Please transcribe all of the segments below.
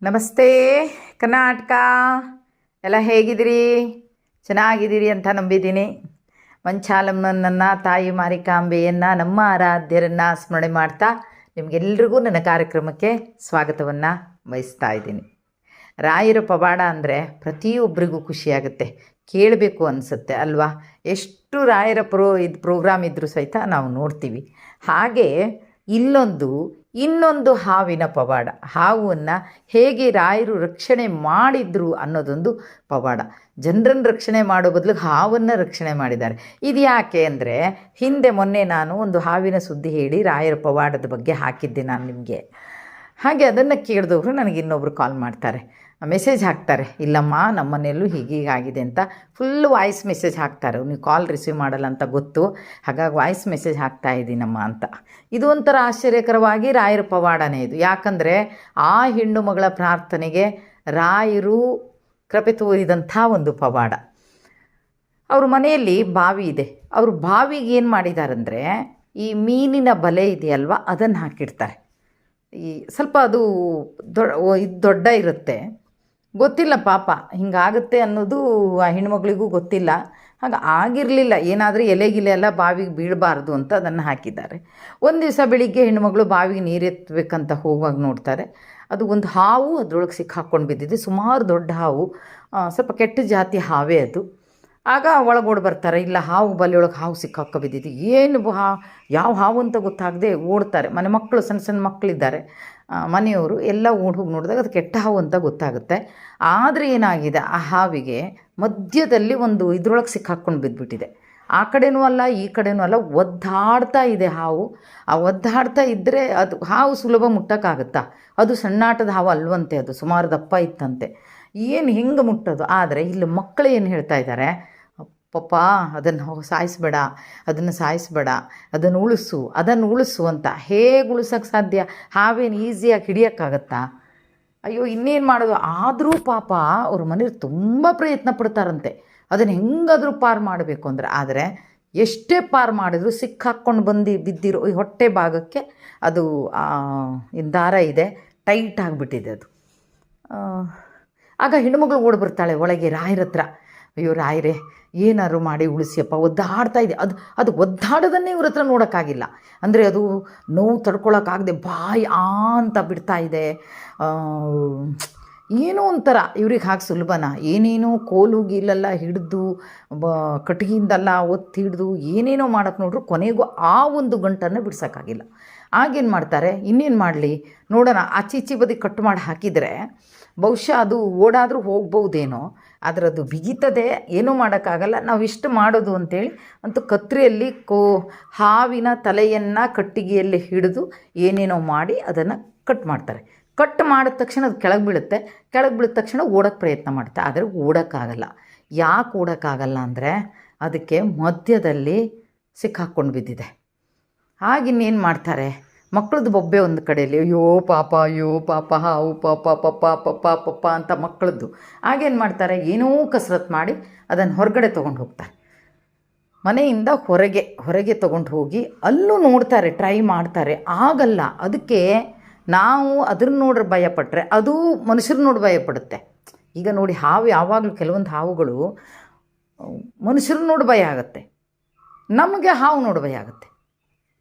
ನಮಸ್ತೆ ಕರ್ನಾಟಕ. ಎಲ್ಲ ಹೇಗಿದ್ದೀರಿ? ಚೆನ್ನಾಗಿದ್ದೀರಿ ಅಂತ ನಂಬಿದ್ದೀನಿ. ಮಂಚಾಲಮ್ಮನನ್ನು, ತಾಯಿ ಮಾರಿಕಾಂಬೆಯನ್ನು, ನಮ್ಮ ಆರಾಧ್ಯರನ್ನು ಸ್ಮರಣೆ ಮಾಡ್ತಾ ನಿಮಗೆಲ್ರಿಗೂ ನನ್ನ ಕಾರ್ಯಕ್ರಮಕ್ಕೆ ಸ್ವಾಗತವನ್ನು ಬಯಸ್ತಾ ಇದ್ದೀನಿ. ರಾಯರ ಪವಾಡ ಅಂದರೆ ಪ್ರತಿಯೊಬ್ಬರಿಗೂ ಖುಷಿಯಾಗುತ್ತೆ, ಕೇಳಬೇಕು ಅನಿಸುತ್ತೆ ಅಲ್ವಾ? ಎಷ್ಟು ರಾಯರ ಪ್ರೋಗ್ರಾಮ್ ಇದ್ದರೂ ಸಹಿತ ನಾವು ನೋಡ್ತೀವಿ. ಹಾಗೆ ಇನ್ನೊಂದು ಹಾವಿನ ಪವಾಡ. ಹಾವನ್ನು ಹೇಗೆ ರಾಯರು ರಕ್ಷಣೆ ಮಾಡಿದ್ರು ಅನ್ನೋದೊಂದು ಪವಾಡ. ಜನರನ್ನು ರಕ್ಷಣೆ ಮಾಡೋ ಬದಲು ಹಾವನ್ನು ರಕ್ಷಣೆ ಮಾಡಿದ್ದಾರೆ. ಇದು ಯಾಕೆ ಅಂದರೆ, ಮೊನ್ನೆ ನಾನು ಒಂದು ಹಾವಿನ ಸುದ್ದಿ ಹೇಳಿ ರಾಯರ ಪವಾಡದ ಬಗ್ಗೆ ಹಾಕಿದ್ದೆ ನಾನು ನಿಮಗೆ. ಹಾಗೆ ಅದನ್ನು ಕೇಳಿದವರು ನನಗೆ ಇನ್ನೊಬ್ಬರು ಕಾಲ್ ಮಾಡ್ತಾರೆ, ಮೆಸೇಜ್ ಹಾಕ್ತಾರೆ, ಇಲ್ಲಮ್ಮ ನಮ್ಮ ಮನೆಯಲ್ಲೂ ಹೀಗೀಗಾಗಿದೆ ಅಂತ ಫುಲ್ ವಾಯ್ಸ್ ಮೆಸೇಜ್ ಹಾಕ್ತಾರೆ. ನೀವು ಕಾಲ್ ರಿಸೀವ್ ಮಾಡಲ್ಲ ಅಂತ ಗೊತ್ತು, ಹಾಗಾಗಿ ವಾಯ್ಸ್ ಮೆಸೇಜ್ ಹಾಕ್ತಾ ಇದ್ದೀನಮ್ಮ ಅಂತ. ಇದು ಒಂಥರ ಆಶ್ಚರ್ಯಕರವಾಗಿ ರಾಯರ ಪವಾಡನೇ ಇದು. ಯಾಕಂದರೆ ಆ ಹೆಣ್ಣು ಮಗಳ ಪ್ರಾರ್ಥನೆಗೆ ರಾಯರು ಕೃಪೆ ತೋರಿದಂಥ ಒಂದು ಪವಾಡ. ಅವ್ರ ಮನೆಯಲ್ಲಿ ಬಾವಿ ಇದೆ. ಅವರು ಬಾವಿಗೆ ಏನು ಮಾಡಿದಾರಂದರೆ, ಈ ಮೀನಿನ ಬಲೆ ಇದೆಯಲ್ವ ಅದನ್ನು ಹಾಕಿಡ್ತಾರೆ. ಈ ಸ್ವಲ್ಪ ಅದು ದೊಡ್ಡ ಇರುತ್ತೆ, ಗೊತ್ತಿಲ್ಲ ಪಾಪ ಹಿಂಗಾಗುತ್ತೆ ಅನ್ನೋದು ಆ ಹೆಣ್ಮಗಳಿಗೂ ಗೊತ್ತಿಲ್ಲ. ಹಾಗೆ ಆಗಿರಲಿಲ್ಲ, ಏನಾದರೂ ಎಲೆಗಿಲೆ ಎಲ್ಲ ಬಾವಿಗೆ ಬೀಳಬಾರ್ದು ಅಂತ ಅದನ್ನು ಹಾಕಿದ್ದಾರೆ. ಒಂದು ದಿವಸ ಬೆಳಿಗ್ಗೆ ಹೆಣ್ಮಗಳು ಬಾವಿಗೆ ನೀರೆತ್ತಬೇಕಂತ ಹೋಗುವಾಗ ನೋಡ್ತಾರೆ, ಅದು ಒಂದು ಹಾವು ಅದರೊಳಗೆ ಸಿಕ್ಕಾಕ್ಕೊಂಡು ಬಿದ್ದಿದೆ. ಸುಮಾರು ದೊಡ್ಡ ಹಾವು, ಸ್ವಲ್ಪ ಕೆಟ್ಟ ಜಾತಿ ಹಾವೇ ಅದು. ಆಗ ಒಳಗೋಡಿ ಬರ್ತಾರೆ, ಇಲ್ಲ ಹಾವು ಬಲೆಯೊಳಗೆ ಹಾವು ಸಿಕ್ಕಾಕ ಬಿದ್ದಿದೆ. ಏನು ಯಾವ ಹಾವು ಅಂತ ಗೊತ್ತಾಗದೆ ಓಡ್ತಾರೆ. ಮಕ್ಕಳು ಸಣ್ಣ ಸಣ್ಣ ಮಕ್ಕಳಿದ್ದಾರೆ, ಮನೆಯವರು ಎಲ್ಲ ಓಡಿ ಹೋಗಿ ನೋಡಿದಾಗ ಅದು ಕೆಟ್ಟ ಹಾವು ಅಂತ ಗೊತ್ತಾಗುತ್ತೆ. ಆದರೆ ಏನಾಗಿದೆ, ಆ ಹಾವಿಗೆ ಮಧ್ಯದಲ್ಲಿ ಒಂದು ಇದ್ರೊಳಗೆ ಸಿಕ್ಕಾಕ್ಕೊಂಡು ಬಿದ್ದುಬಿಟ್ಟಿದೆ. ಆ ಕಡೆನೂ ಅಲ್ಲ ಈ ಕಡೆನೂ ಅಲ್ಲ, ಒದ್ದಾಡ್ತಾ ಇದೆ ಹಾವು. ಆ ಒದ್ದಾಡ್ತಾ ಇದ್ದರೆ ಅದು ಹಾವು ಸುಲಭ ಮುಟ್ಟೋಕ್ಕಾಗುತ್ತಾ? ಅದು ಸಣ್ಣಾಟದ ಹಾವು ಅಲ್ವಂತೆ, ಅದು ಸುಮಾರು ದಪ್ಪ ಇತ್ತಂತೆ. ಏನು ಹೆಂಗೆ ಮುಟ್ಟೋದು? ಆದರೆ ಇಲ್ಲಿ ಮಕ್ಕಳು ಏನು ಹೇಳ್ತಾ ಇದ್ದಾರೆ, ಪಪ್ಪ ಅದನ್ನು ಸಾಯಿಸ್ಬೇಡ, ಅದನ್ನು ಉಳಿಸು ಅಂತ. ಹೇಗೆ ಉಳಿಸೋಕ್ಕೆ ಸಾಧ್ಯ? ಹಾವೇನು ಈಸಿಯಾಗಿ ಹಿಡಿಯೋಕ್ಕಾಗತ್ತಾ? ಅಯ್ಯೋ ಇನ್ನೇನು ಮಾಡೋದು? ಆದರೂ ಪಾಪ ಅವ್ರ ಮನೇಲಿ ತುಂಬ ಪ್ರಯತ್ನ ಪಡ್ತಾರಂತೆ ಅದನ್ನು ಹೆಂಗಾದರೂ ಪಾರು ಮಾಡಬೇಕು ಅಂದರೆ. ಆದರೆ ಎಷ್ಟೇ ಪಾರು ಮಾಡಿದ್ರು ಸಿಕ್ಕಾಕ್ಕೊಂಡು ಬಿದ್ದಿರೋ ಈ ಹೊಟ್ಟೆ ಭಾಗಕ್ಕೆ ಅದು ದಾರ ಇದೆ, ಟೈಟ್ ಆಗಿಬಿಟ್ಟಿದೆ ಅದು. ಆಗ ಹೆಣ್ಣುಮಗಳು ಓಡಿ ಬರ್ತಾಳೆ ಒಳಗೆ ರಾಯರ ಹತ್ರ. ಅಯ್ಯೋ ರಾಯರೇ, ಏನಾದ್ರು ಮಾಡಿ ಉಳಿಸಿಯಪ್ಪ, ಒದ್ದಾಡ್ತಾ ಇದೆ. ಅದು ಒದ್ದಾಡೋದನ್ನೇ ಇವ್ರ ಹತ್ರ ನೋಡೋಕ್ಕಾಗಿಲ್ಲ. ಅಂದರೆ ಅದು ನೋವು ತಡ್ಕೊಳಕ್ಕಾಗದೆ ಬಾಯಿ ಅಂತ ಬಿಡ್ತಾ ಇದೆ. ಏನೋ ಒಂಥರ ಇವ್ರಿಗೆ ಹಾಗೆ ಸುಲಭನ? ಏನೇನೋ ಕೋಲು ಗೀಲೆಲ್ಲ ಹಿಡಿದು ಕಟ್ಟಿಗೆಯಿಂದೆಲ್ಲ ಒತ್ತಿ ಹಿಡಿದು ಏನೇನೋ ಮಾಡೋಕ್ಕೆ ನೋಡ್ರು, ಕೊನೆಗೂ ಆ ಒಂದು ಗಂಟನ್ನು ಬಿಡ್ಸೋಕ್ಕಾಗಿಲ್ಲ. ಆಗೇನು ಮಾಡ್ತಾರೆ, ಇನ್ನೇನು ಮಾಡಲಿ ನೋಡೋಣ, ಆಚೀಚಿ ಬದಿ ಕಟ್ಟು ಮಾಡಿ ಹಾಕಿದರೆ ಬಹುಶಃ ಅದು ಓಡಾದರೂ ಹೋಗ್ಬೋದೇನೋ. ಆದರೆ ಅದು ಬಿಗಿತದೆ, ಏನೂ ಮಾಡೋಕ್ಕಾಗಲ್ಲ. ನಾವು ಇಷ್ಟು ಮಾಡೋದು ಅಂಥೇಳಿ ಅಂತೂ ಕತ್ರಿಯಲ್ಲಿ ಹಾವಿನ ತಲೆಯನ್ನು ಕಟ್ಟಿಗೆಯಲ್ಲಿ ಹಿಡಿದು ಏನೇನೋ ಮಾಡಿ ಅದನ್ನು ಕಟ್ ಮಾಡ್ತಾರೆ. ಕಟ್ ಮಾಡಿದ ತಕ್ಷಣ ಅದು ಕೆಳಗೆ ಬೀಳುತ್ತೆ. ಕೆಳಗೆ ಬೀಳಿದ ತಕ್ಷಣ ಓಡೋಕ್ಕೆ ಪ್ರಯತ್ನ ಮಾಡುತ್ತೆ, ಆದರೆ ಓಡೋಕ್ಕಾಗಲ್ಲ. ಯಾಕೆ ಓಡೋಕ್ಕಾಗಲ್ಲ ಅಂದರೆ, ಅದಕ್ಕೆ ಮಧ್ಯದಲ್ಲಿ ಸಿಕ್ಕಾಕ್ಕೊಂಡು ಬಿದ್ದಿದೆ. ಆಗಿನ್ನೇನು ಮಾಡ್ತಾರೆ, ಮಕ್ಕಳದ್ದು ಬೊಬ್ಬೆ ಒಂದು ಕಡೆಯಲ್ಲಿ, ಅಯ್ಯೋ ಪಾಪ ಹಾವು ಪಾಪ ಅಂತ ಮಕ್ಕಳದ್ದು. ಆಗೇನು ಮಾಡ್ತಾರೆ, ಏನೋ ಕಸರತ್ತು ಮಾಡಿ ಅದನ್ನು ಹೊರಗಡೆ ತೊಗೊಂಡು ಹೋಗ್ತಾರೆ. ಮನೆಯಿಂದ ಹೊರಗೆ ತೊಗೊಂಡು ಹೋಗಿ ಅಲ್ಲೂ ನೋಡ್ತಾರೆ, ಟ್ರೈ ಮಾಡ್ತಾರೆ, ಆಗಲ್ಲ. ಅದಕ್ಕೆ ನಾವು ಅದನ್ನು ನೋಡ್ರೆ ಭಯಪಟ್ಟರೆ ಅದು ಮನುಷ್ಯರು ನೋಡಿ ಭಯಪಡುತ್ತೆ. ಈಗ ನೋಡಿ, ಹಾವು ಯಾವಾಗಲೂ ಕೆಲವೊಂದು ಹಾವುಗಳು ಮನುಷ್ಯರು ನೋಡಿ ಭಯ ಆಗುತ್ತೆ, ನಮಗೆ ಹಾವು ನೋಡಿ ಭಯ ಆಗುತ್ತೆ.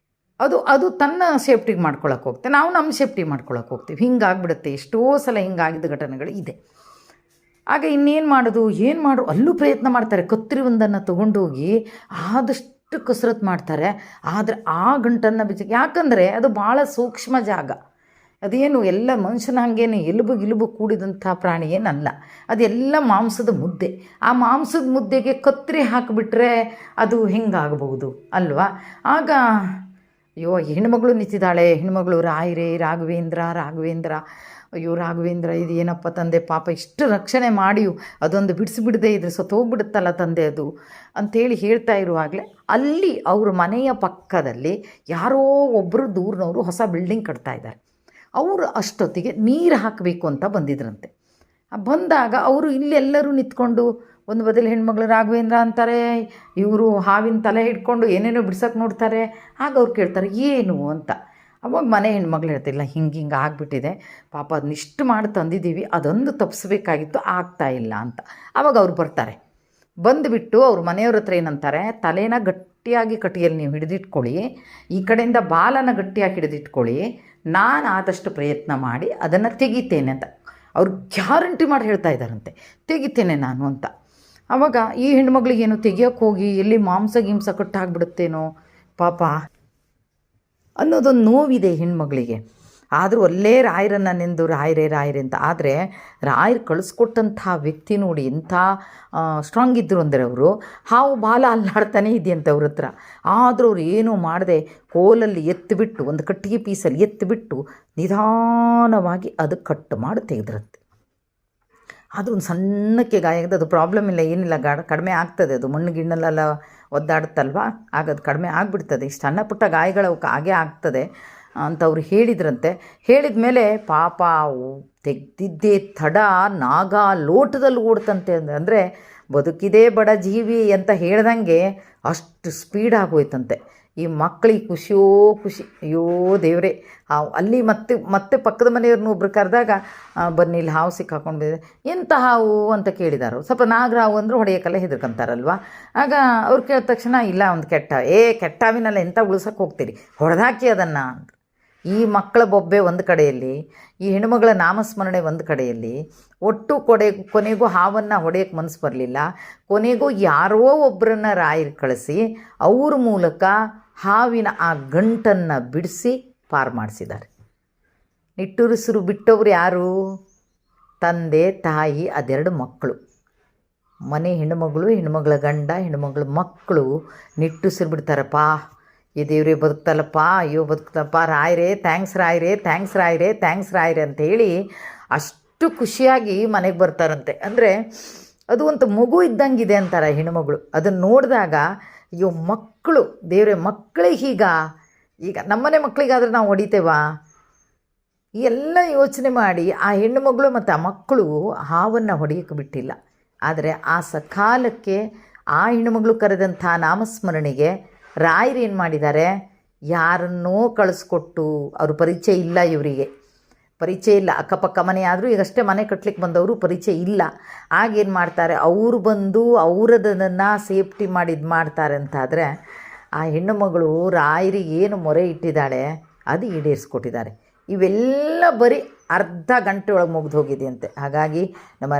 ಅದು ತನ್ನ ಸೇಫ್ಟಿಗೆ ಮಾಡ್ಕೊಳಕ್ಕೆ ಹೋಗುತ್ತೆ, ನಾವು ನಮ್ಮ ಸೇಫ್ಟಿ ಮಾಡ್ಕೊಳಕ್ಕೆ ಹೋಗ್ತೀವಿ. ಹಿಂಗಾಗ್ಬಿಡುತ್ತೆ. ಎಷ್ಟೋ ಸಲ ಹಿಂಗಾಗಿದ್ದ ಘಟನೆಗಳು ಇದೆ. ಆಗ ಇನ್ನೇನು ಮಾಡೋದು, ಅಲ್ಲೂ ಪ್ರಯತ್ನ ಮಾಡ್ತಾರೆ. ಕತ್ತರಿ ಒಂದನ್ನು ತೊಗೊಂಡೋಗಿ ಆದಷ್ಟು ಕಸರತ್ತು ಮಾಡ್ತಾರೆ, ಆದರೆ ಆ ಗಂಟನ್ನು ಬಿಚ್ಚಕ್ಕೆ. ಯಾಕಂದರೆ ಅದು ಭಾಳ ಸೂಕ್ಷ್ಮ ಜಾಗ. ಅದೇನು ಎಲ್ಲ ಮನುಷ್ಯನ ಹಾಗೇನು ಎಲುಬು ಕೂಡಿದಂಥ ಪ್ರಾಣಿ ಏನಲ್ಲ. ಅದೆಲ್ಲ ಮಾಂಸದ ಮುದ್ದೆ. ಆ ಮಾಂಸದ ಮುದ್ದೆಗೆ ಕತ್ತರಿ ಹಾಕಿಬಿಟ್ರೆ ಅದು ಹೆಂಗಾಗಬಹುದು ಅಲ್ವಾ? ಆಗ ಅಯ್ಯೋ ಹೆಣ್ಮಗಳು ನಿಂತಿದ್ದಾಳೆ. ಹೆಣ್ಮಗಳು, ರಾಯರೇ, ರಾಘವೇಂದ್ರ, ಅಯ್ಯೋ ರಾಘವೇಂದ್ರ, ಇದು ಏನಪ್ಪ ತಂದೆ, ಪಾಪ ಇಷ್ಟು ರಕ್ಷಣೆ ಮಾಡಿಯು ಅದೊಂದು ಬಿಡಿಸಿಬಿಡದೆ ಇದ್ರೆ ಸತ್ತೋಗ್ಬಿಡುತ್ತಲ್ಲ ತಂದೆ ಅದು ಅಂಥೇಳಿ ಹೇಳ್ತಾ ಇರುವಾಗಲೇ ಅಲ್ಲಿ ಅವ್ರ ಮನೆಯ ಪಕ್ಕದಲ್ಲಿ ಯಾರೋ ಒಬ್ಬರು ದೂರನವರು ಹೊಸ ಬಿಲ್ಡಿಂಗ್ ಕಟ್ತಾ ಇದ್ದಾರೆ. ಅವರು ಅಷ್ಟೊತ್ತಿಗೆ ನೀರು ಹಾಕಬೇಕು ಅಂತ ಬಂದಿದ್ರಂತೆ. ಬಂದಾಗ ಅವರು ಇಲ್ಲೆಲ್ಲರೂ ನಿಂತ್ಕೊಂಡು ಒಂದು ಬದಲು ಹೆಣ್ಮಗಳು ರಾಘವೇಂದ್ರ ಅಂತಾರೆ, ಇವರು ಹಾವಿನ ತಲೆ ಹಿಡ್ಕೊಂಡು ಏನೇನೋ ಬಿಡ್ಸೋಕೆ ನೋಡ್ತಾರೆ. ಆಗ ಅವ್ರು ಕೇಳ್ತಾರೆ ಏನು ಅಂತ. ಅವಾಗ ಮನೆ ಹೆಣ್ಮಗಳು ಹೇಳ್ತಿಲ್ಲ, ಹಿಂಗೆ ಹಿಂಗೆ ಆಗಿಬಿಟ್ಟಿದೆ ಪಾಪ, ಅದನ್ನಿಷ್ಟು ಮಾಡಿ ತಂದಿದ್ದೀವಿ, ಅದೊಂದು ತಪ್ಪಿಸ್ಬೇಕಾಗಿತ್ತು, ಆಗ್ತಾಯಿಲ್ಲ ಅಂತ. ಆವಾಗ ಅವ್ರು ಬರ್ತಾರೆ. ಬಂದುಬಿಟ್ಟು ಅವ್ರ ಮನೆಯವ್ರ ಹತ್ರ ಏನಂತಾರೆ, ತಲೆನ ಗಟ್ಟಿಯಾಗಿ ಕಟ್ಟಿಗೆಯಲ್ಲಿ ನೀವು ಹಿಡಿದಿಟ್ಕೊಳ್ಳಿ, ಈ ಕಡೆಯಿಂದ ಬಾಲನ ಗಟ್ಟಿಯಾಗಿ ಹಿಡಿದಿಟ್ಕೊಳ್ಳಿ, ನಾನು ಆದಷ್ಟು ಪ್ರಯತ್ನ ಮಾಡಿ ಅದನ್ನು ತೆಗಿತೇನೆ ಅಂತ ಅವ್ರು ಗ್ಯಾರಂಟಿ ಮಾಡಿ ಹೇಳ್ತಾ ಇದ್ದಾರಂತೆ, ತೆಗಿತೇನೆ ನಾನು ಅಂತ. ಆವಾಗ ಈ ಹೆಣ್ಮಗಳಿಗೇನು ತೆಗಿಯೋಕ್ಕೆ ಹೋಗಿ ಎಲ್ಲಿ ಮಾಂಸ ಗಿಂಸ ಕಟ್ಟಾಗ್ಬಿಡುತ್ತೇನೋ ಪಾಪ ಅನ್ನೋದೊಂದು ನೋವಿದೆ ಹೆಣ್ಮಗಳಿಗೆ. ಆದರೂ ಅಲ್ಲೇ ರಾಯರನ್ನು ನೆಂದು ರಾಯರೇ ಅಂತ. ಆದರೆ ರಾಯರು ಕಳಿಸ್ಕೊಟ್ಟಂಥ ವ್ಯಕ್ತಿ ನೋಡಿ ಎಂಥ ಸ್ಟ್ರಾಂಗ್ ಇದ್ದರು ಅಂದರೆ, ಅವರು ಹಾವು ಬಾಲ ಅಲ್ಲಾಡ್ತಾನೆ ಇದೆಯಂತೆ ಅವ್ರ ಹತ್ರ. ಆದರೂ ಅವ್ರು ಏನೂ ಮಾಡದೆ ಕೋಲಲ್ಲಿ ಎತ್ತಿಬಿಟ್ಟು, ಒಂದು ಕಟ್ಟಿಗೆ ಪೀಸಲ್ಲಿ ಎತ್ತಿಬಿಟ್ಟು ನಿಧಾನವಾಗಿ ಅದು ಕಟ್ ಮಾಡಿ ತೆಗೆದ್ರಂತೆ. ಅದು ಒಂದು ಸಣ್ಣಕ್ಕೆ ಗಾಯ ಆಗಿದೆ, ಅದು ಪ್ರಾಬ್ಲಮ್ ಇಲ್ಲ, ಏನಿಲ್ಲ, ಕಡಿಮೆ ಆಗ್ತದೆ, ಅದು ಮಣ್ಣು ಗಿಣ್ಣಲ್ಲೆಲ್ಲ ಒದ್ದಾಡುತ್ತಲ್ವ, ಆಗ ಅದು ಕಡಿಮೆ ಆಗಿಬಿಡ್ತದೆ, ಇಷ್ಟು ಸಣ್ಣ ಪುಟ್ಟ ಗಾಯಗಳು ಹಾಗೇ ಆಗ್ತದೆ ಅಂತ ಅವ್ರು ಹೇಳಿದ್ರಂತೆ. ಹೇಳಿದ ಮೇಲೆ ಪಾಪ ತೆಗೆದಿದ್ದೇ ತಡ ನಾಗ ಲೋಟದಲ್ಲಿ ಓಡ್ತಂತೆ. ಅಂದರೆ ಬದುಕಿದೇ ಬಡ ಜೀವಿ ಅಂತ ಹೇಳ್ದಂಗೆ ಅಷ್ಟು ಸ್ಪೀಡ್ ಆಗೋಯ್ತಂತೆ. ಈ ಮಕ್ಕಳಿಗೆ ಖುಷಿಯೋ ಖುಷಿ, ಅಯ್ಯೋ ದೇವರೇ. ಅಲ್ಲಿ ಮತ್ತೆ ಪಕ್ಕದ ಮನೆಯವ್ರನ್ನ ಒಬ್ರು ಕರೆದಾಗ, ಬನ್ನಿ ಇಲ್ಲಿ ಹಾವು ಸಿಕ್ಕಾಕೊಂಡು ಬಿದ್ದಿದೆ. ಎಂಥ ಹಾವು ಅಂತ ಕೇಳಿದಾರು. ಸ್ವಲ್ಪ ನಾಗರಾವು ಅಂದ್ರೆ ಹೊಡೆಯೋಕ್ಕೆಲ್ಲ ಹೆದರ್ಕೊಂತಾರಲ್ವ. ಆಗ ಅವ್ರು ಕೇಳಿದ ತಕ್ಷಣ, ಇಲ್ಲ ಒಂದು ಕೆಟ್ಟ ಹಾವಿನಲ್ಲ, ಎಂಥ ಉಳ್ಸೋಕ್ಕೆ ಹೋಗ್ತೀರಿ, ಹೊಡೆದಾಕಿ ಅದನ್ನು ಅಂತ. ಈ ಮಕ್ಕಳ ಬೊಬ್ಬೆ ಒಂದು ಕಡೆಯಲ್ಲಿ, ಈ ಹೆಣ್ಣುಮಗಳ ನಾಮಸ್ಮರಣೆ ಒಂದು ಕಡೆಯಲ್ಲಿ, ಒಟ್ಟು ಕೊನೆಗೂ ಹಾವನ್ನು ಹೊಡೆಯೋಕ್ಕೆ ಮನಸ್ಸು ಬರಲಿಲ್ಲ. ಕೊನೆಗೂ ಯಾರೋ ಒಬ್ಬರನ್ನ ರಾಯರು ಕಳಿಸಿ ಅವ್ರ ಮೂಲಕ ಹಾವಿನ ಆ ಗಂಟನ್ನು ಬಿಡಿಸಿ ಪಾರು ಮಾಡಿಸಿದ್ದಾರೆ. ನಿಟ್ಟುರಿಸಿರು ಬಿಟ್ಟವರು ಯಾರು? ತಂದೆ ತಾಯಿ, ಅದೆರಡು ಮಕ್ಕಳು. ಮನೆ ಹೆಣ್ಣುಮಗಳು, ಹೆಣ್ಣುಮಗಳ ಗಂಡ, ಹೆಣ್ಣುಮಗಳ ಮಕ್ಕಳು ನಿಟ್ಟುಸಿರು ಬಿಡ್ತಾರಪ್ಪ, ಈ ದೇವರೇ ಬದುಕ್ತಲ್ಲಪ್ಪ, ಅಯ್ಯೋ ಬದುಕ್ತಪ್ಪ, ರಾಯರೇ ಥ್ಯಾಂಕ್ಸ್, ರಾಯರೇ ಥ್ಯಾಂಕ್ಸ್, ರಾಯರೇ ಥ್ಯಾಂಕ್ಸ್, ರಾಯರೇ ಅಂತೇಳಿ ಅಷ್ಟು ಖುಷಿಯಾಗಿ ಮನೆಗೆ ಬರ್ತಾರಂತೆ. ಅಂದರೆ ಅದು ಒಂದು ಮಗು ಇದ್ದಂಗಿದೆ ಅಂತಾರೆ ಹೆಣ್ಣುಮಗಳು. ಅದನ್ನು ನೋಡಿದಾಗ ಅಯ್ಯೋ ಮಕ್ಕಳು, ದೇವರೇ ಮಕ್ಕಳಿಗೆ ಈಗ ನಮ್ಮನೆ ಮಕ್ಕಳಿಗಾದ್ರೆ ನಾವು ಹೊಡಿತೇವಾ? ಎಲ್ಲ ಯೋಚನೆ ಮಾಡಿ ಆ ಹೆಣ್ಣುಮಗಳು ಮತ್ತು ಆ ಮಕ್ಕಳು ಹಾವನ್ನು ಹೊಡೆಯೋಕ್ಕೆ ಬಿಟ್ಟಿಲ್ಲ. ಆದರೆ ಆ ಸಕಾಲಕ್ಕೆ ಆ ಹೆಣ್ಣುಮಗಳು ಕರೆದಂಥ ನಾಮಸ್ಮರಣೆಗೆ ರಾಯರು ಏನು ಮಾಡಿದ್ದಾರೆ, ಯಾರನ್ನೋ ಕಳಿಸ್ಕೊಟ್ಟು, ಅವ್ರ ಪರಿಚಯ ಇಲ್ಲ, ಇವರಿಗೆ ಪರಿಚಯ ಇಲ್ಲ, ಅಕ್ಕಪಕ್ಕ ಮನೆ ಆದರೂ ಈಗಷ್ಟೇ ಮನೆ ಕಟ್ಲಿಕ್ಕೆ ಬಂದವರು ಪರಿಚಯ ಇಲ್ಲ. ಆಗೇನು ಮಾಡ್ತಾರೆ, ಅವರು ಬಂದು ಅವರದನ್ನು ಸೇಫ್ಟಿ ಮಾಡಿ ಇದು ಮಾಡ್ತಾರೆ ಅಂತಾದರೆ, ಆ ಹೆಣ್ಣು ಮಗಳು ರಾಯರಿಗೆ ಏನು ಮೊರೆ ಇಟ್ಟಿದ್ದಾಳೆ ಅದು ಈಡೇರಿಸ್ಕೊಟ್ಟಿದ್ದಾರೆ. ಇವೆಲ್ಲ ಬರೀ ಅರ್ಧ ಗಂಟೆ ಒಳಗೆ ಮುಗಿದು ಹೋಗಿದೆಯಂತೆ. ಹಾಗಾಗಿ ನಮ್ಮ